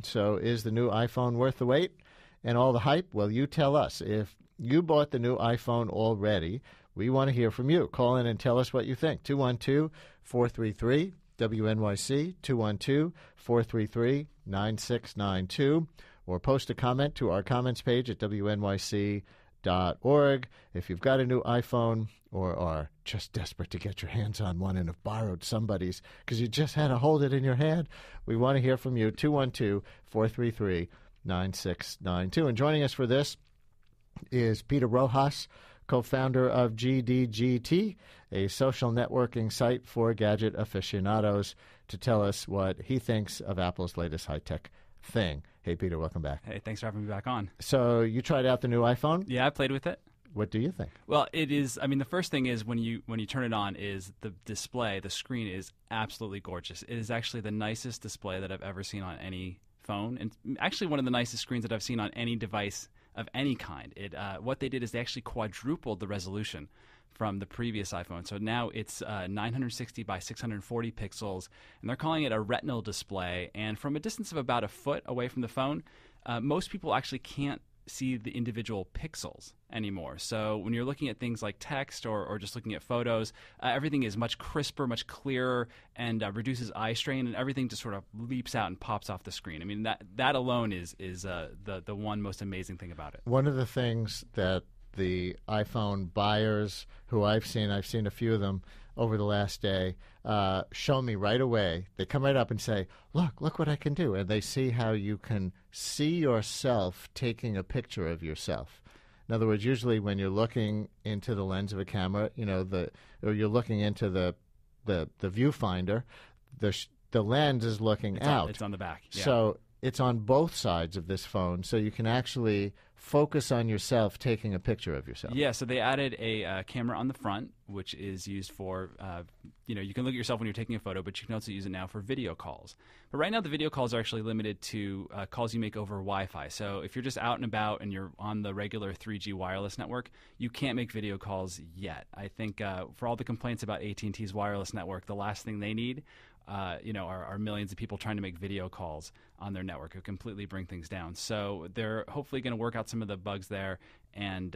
So is the new iPhone worth the wait and all the hype? Well, you tell us. If you bought the new iPhone already, we want to hear from you. Call in and tell us what you think. 212-433-WNYC, 212-433-9692, or post a comment to our comments page at WNYC.org. If you've got a new iPhone or are just desperate to get your hands on one and have borrowed somebody's because you just had to hold it in your hand, we want to hear from you. 212-433-9692. And joining us for this is Peter Rojas, co-founder of GDGT, a social networking site for gadget aficionados, to tell us what he thinks of Apple's latest high-tech thing. Hey, Peter, welcome back. Hey, thanks for having me back on. So you tried out the new iPhone? Yeah, I played with it. What do you think? Well, it is. I mean, the first thing is when you turn it on is the display. The screen is absolutely gorgeous. It is actually the nicest display that I've ever seen on any phone, and actually one of the nicest screens that I've seen on any device of any kind. What they did is they actually quadrupled the resolution from the previous iPhone. So now it's 960 by 640 pixels, and they're calling it a retinal display. And from a distance of about a foot away from the phone, most people actually can't see the individual pixels anymore. So when you're looking at things like text or just looking at photos, everything is much crisper, much clearer, and reduces eye strain, and everything just sort of leaps out and pops off the screen. I mean, that alone is the one most amazing thing about it. One of the things that the iPhone buyers who I've seen a few of them over the last day, show me right away. They come right up and say, look what I can do. And they see how you can see yourself taking a picture of yourself. In other words, usually when you're looking into the lens of a camera, or you're looking into the viewfinder, the lens is looking out. It's on the back. Yeah. So it's on both sides of this phone, so you can actually focus on yourself taking a picture of yourself. Yeah, so they added a camera on the front, which is used for, you can look at yourself when you're taking a photo, but you can also use it now for video calls. But right now the video calls are actually limited to calls you make over Wi-Fi. So if you're just out and about and you're on the regular 3G wireless network, you can't make video calls yet. I think for all the complaints about at&t's wireless network, the last thing they need are millions of people trying to make video calls on their network. It would completely bring things down. So they're hopefully going to work out some of the bugs there, and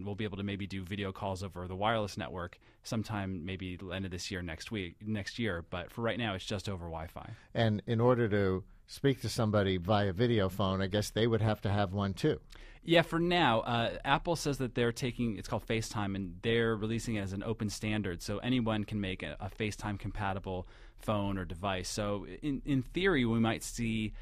we'll be able to maybe do video calls over the wireless network sometime maybe the end of this year, next year. But for right now, it's just over Wi-Fi. And in order to speak to somebody via video phone, I guess they would have to have one too. Yeah, for now, Apple says that they're it's called FaceTime, and they're releasing it as an open standard, so anyone can make a FaceTime compatible phone or device. So in theory, we might see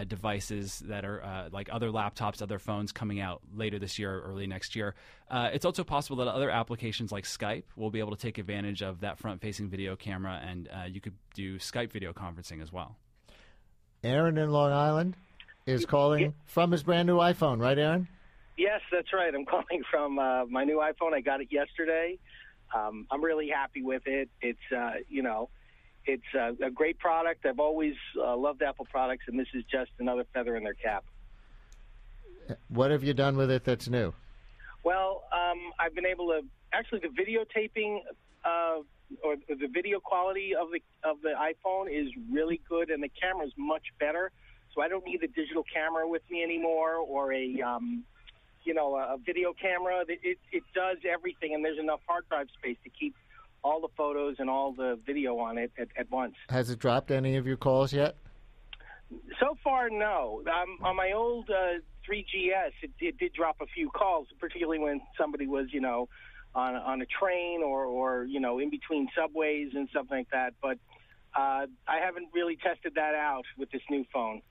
devices that are like other laptops, other phones coming out later this year or early next year. It's also possible that other applications like Skype will be able to take advantage of that front-facing video camera, and you could do Skype video conferencing as well. Aaron in Long Island is calling from his brand new iPhone, right, Aaron? Yes, that's right. I'm calling from my new iPhone. I got it yesterday. I'm really happy with it. It's a great product. I've always loved Apple products, and this is just another feather in their cap. What have you done with it that's new? Well, I've been able to actually the videotaping or the video quality of the iPhone is really good, and the camera is much better. So I don't need the digital camera with me anymore, or a video camera. It does everything, and there's enough hard drive space to keep all the photos and all the video on it at once. Has it dropped any of your calls yet? So far, no. On my old 3GS, it did drop a few calls, particularly when somebody was, on a train or in between subways and something like that. But I haven't really tested that out with this new phone.